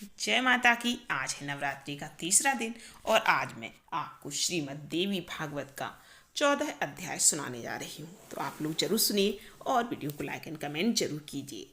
जय माता की। आज है नवरात्रि का तीसरा दिन और आज मैं आपको श्रीमद् देवी भागवत का 14 अध्याय सुनाने जा रही हूँ। तो आप लोग जरूर सुनिए और वीडियो को लाइक एंड कमेंट जरूर कीजिए।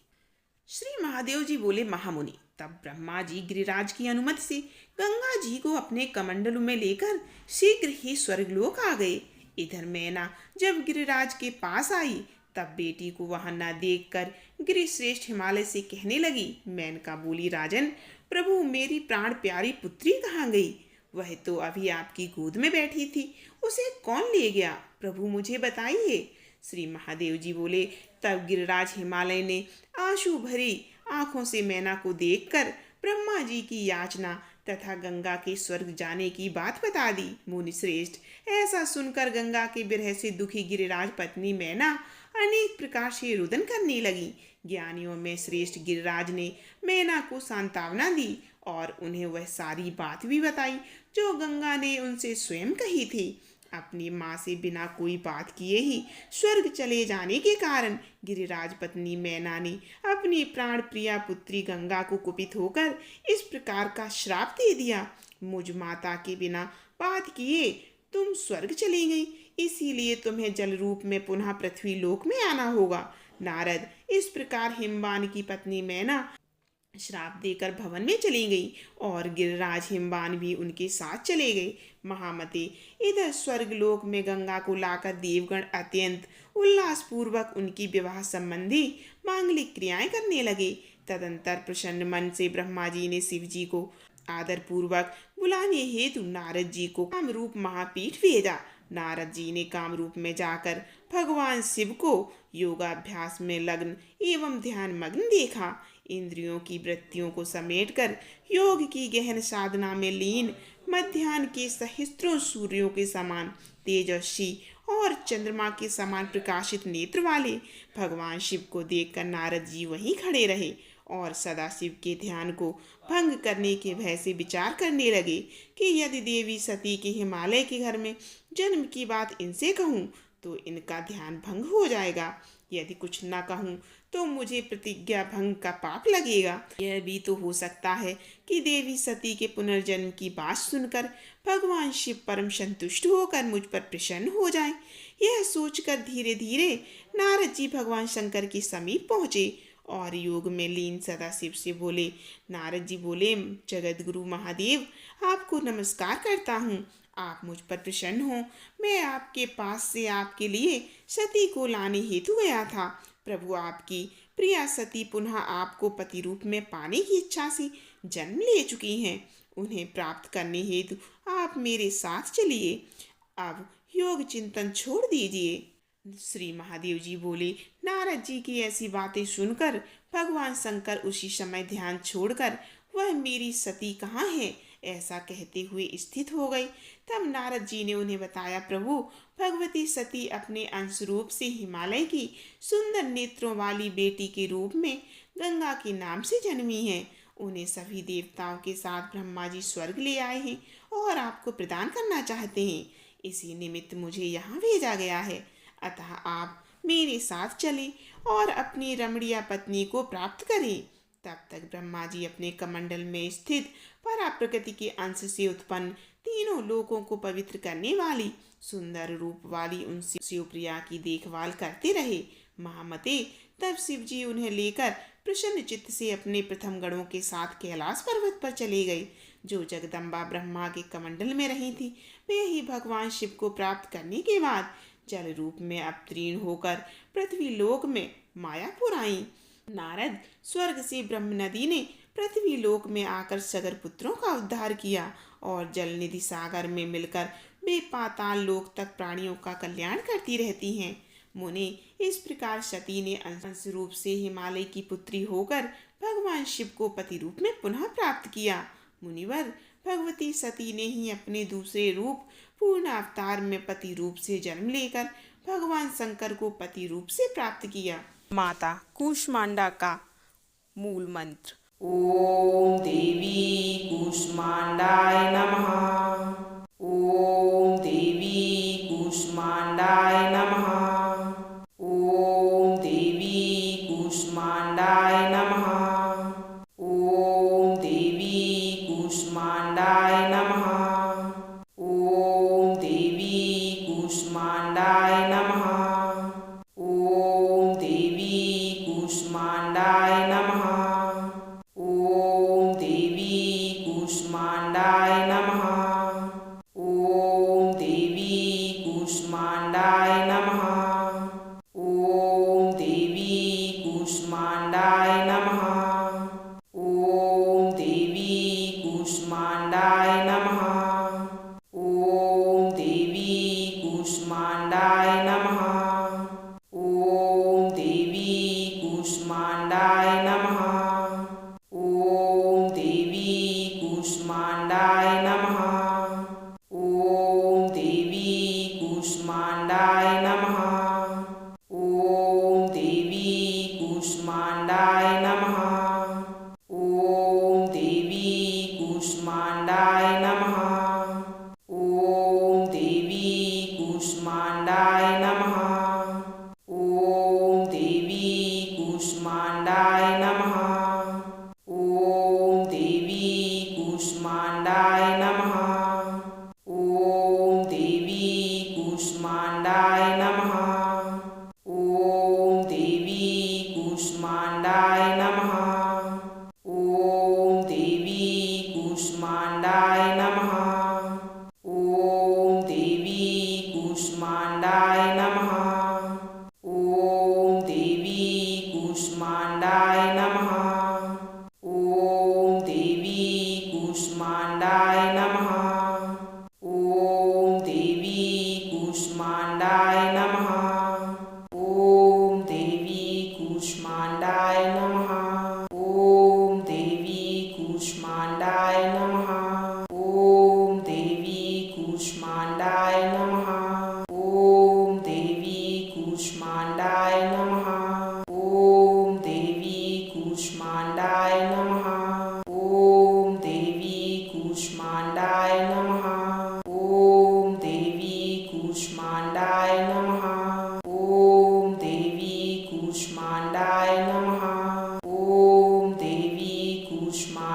श्री महादेव जी बोले, महामुनि, तब ब्रह्मा जी गिरिराज की अनुमति से गंगा जी को अपने कमंडलू में लेकर शीघ्र ही स्वर्गलोक आ गए। इधर मैना जब गिरिराज के पास आई तब बेटी को वहां न देखकर गिरिश्रेष्ठ हिमालय से कहने लगी। मेनका बोली, राजन प्रभु, मेरी प्राण प्यारी पुत्री कहाँ गई? वह तो अभी आपकी गोद में बैठी थी, उसे कौन ले गया? प्रभु मुझे बताइए। श्री महादेव जी बोले, तब गिरिराज हिमालय ने आंसू भरी आंखों से मैना को देखकर ब्रह्मा जी की याचना तथा गंगा के स्वर्ग जाने की बात बता दी। मुनि श्रेष्ठ, ऐसा सुनकर गंगा के विरह से दुखी गिरिराज पत्नी मैना अनेक प्रकार से रुदन करने लगी। ज्ञानियों में श्रेष्ठ गिरिराज ने मैना को सांत्वना दी और उन्हें वह सारी बात भी बताई जो गंगा ने उनसे स्वयं कही थी। अपनी माँ से बिना कोई बात किए ही स्वर्ग चले जाने के कारण गिरिराज पत्नी मैना ने अपनी प्राण प्रिया पुत्री गंगा को कुपित होकर इस प्रकार का श्राप दे दिया। मुझ माता के बिना बात किए तुम स्वर्ग चली गई, इसीलिए तुम्हें जल रूप में पुनः पृथ्वी लोक में आना होगा। नारद, इस प्रकार हिमवान की पत्नी मैना श्राप देकर भवन में चली गई और गिरिराज हिमवान भी उनके साथ चले गए। महामते, इधर स्वर्गलोक में गंगा को लाकर देवगण अत्यंत उल्लासपूर्वक उनकी विवाह संबंधी मांगलिक क्रियाएं करने लगे। तदंतर प्रसन्न मन से ब्रह्मा जी ने शिव जी को आदर पूर्वक बुलाने हेतु नारद जी को कामरूप महापीठ भेजा। नारद जी ने कामरूप में जाकर भगवान शिव को योगाभ्यास में लग्न एवं ध्यान मग्न देखा। इंद्रियों की वृत्तियों को समेटकर योग की गहन साधना में लीन, मध्याह्न के सहस्त्रों सूर्यों के समान तेजस्वी और चंद्रमा के समान प्रकाशित नेत्र वाले भगवान शिव को देखकर नारद जी वहीं खड़े रहे और सदाशिव के ध्यान को भंग करने के भय से विचार करने लगे कि यदि देवी सती के हिमालय के घर में जन्म की बात इनसे कहूँ तो इनका ध्यान भंग हो जाएगा। यदि कुछ न कहूँ तो मुझे प्रतिज्ञा भंग का पाप लगेगा। यह भी तो हो सकता है कि देवी सती के पुनर्जन्म की बात सुनकर भगवान शिव परम संतुष्ट होकर मुझ पर प्रसन्न हो जाएं। यह सोचकर धीरे धीरे नारद जी भगवान शंकर के समीप पहुँचे और योग में लीन सदाशिव से बोले। नारद जी बोले, जगत गुरु महादेव, आपको नमस्कार करता हूँ। आप मुझ पर प्रसन्न हो। मैं आपके पास से आपके लिए सती को लाने हेतु गया था। प्रभु, आपकी प्रिया सती पुनः आपको पति रूप में पाने की इच्छा से जन्म ले चुकी हैं। उन्हें प्राप्त करने हेतु आप मेरे साथ चलिए। अब योग चिंतन छोड़ दीजिए। श्री महादेव जी बोले। नारद जी की ऐसी बातें सुनकर भगवान शंकर उसी समय ध्यान छोड़कर वह मेरी सती कहाँ है ऐसा कहते हुए स्थित हो गई। तब नारद जी ने उन्हें बताया, प्रभु, भगवती सती अपने अंश रूप से हिमालय की सुंदर नेत्रों वाली बेटी के रूप में गंगा के नाम से जन्मी है। उन्हें सभी देवताओं के साथ ब्रह्मा जी स्वर्ग ले आए हैं और आपको प्रदान करना चाहते हैं। इसी निमित्त मुझे यहाँ भेजा गया है। अतः आप मेरे साथ चलें और अपनी रमणीय पत्नी को प्राप्त करें। तब तक ब्रह्मा जी अपने कमंडल में स्थित परा प्रकृति के अंश से उत्पन्न तीनों लोकों को पवित्र करने वाली सुंदर रूप वाली उन शिवप्रिया की देखभाल करते रहे। महामते, तब शिव जी उन्हें लेकर प्रसन्न चित्त से अपने प्रथम गणों के साथ कैलाश पर्वत पर चले गए, जो जगदम्बा ब्रह्मा के कमंडल में रही थी। वे ही भगवान शिव को प्राप्त करने के बाद जल रूप में अवतीर्ण होकर पृथ्वी लोक में मायापुर आई। नारद, स्वर्ग से ब्रह्म नदी ने पृथ्वी लोक में आकर सगर पुत्रों का उद्धार किया और जल निधि सागर में मिलकर वे पाताल लोक तक प्राणियों का कल्याण करती रहती हैं। मुने, इस प्रकार सती ने अंश रूप से हिमालय की पुत्री होकर भगवान शिव को पति रूप में पुनः प्राप्त किया। मुनिवर, भगवती सती ने ही अपने दूसरे रूप पूर्ण अवतार में पति रूप से जन्म लेकर भगवान शंकर को पति रूप से प्राप्त किया। माता कूष्मांडा का मूल मंत्र। ओम देवी कूष्मांडाय नमः। ओम देवी कूष्मांडाय नमः। ओम देवी कूष्मांडाय नमः। ओम देवी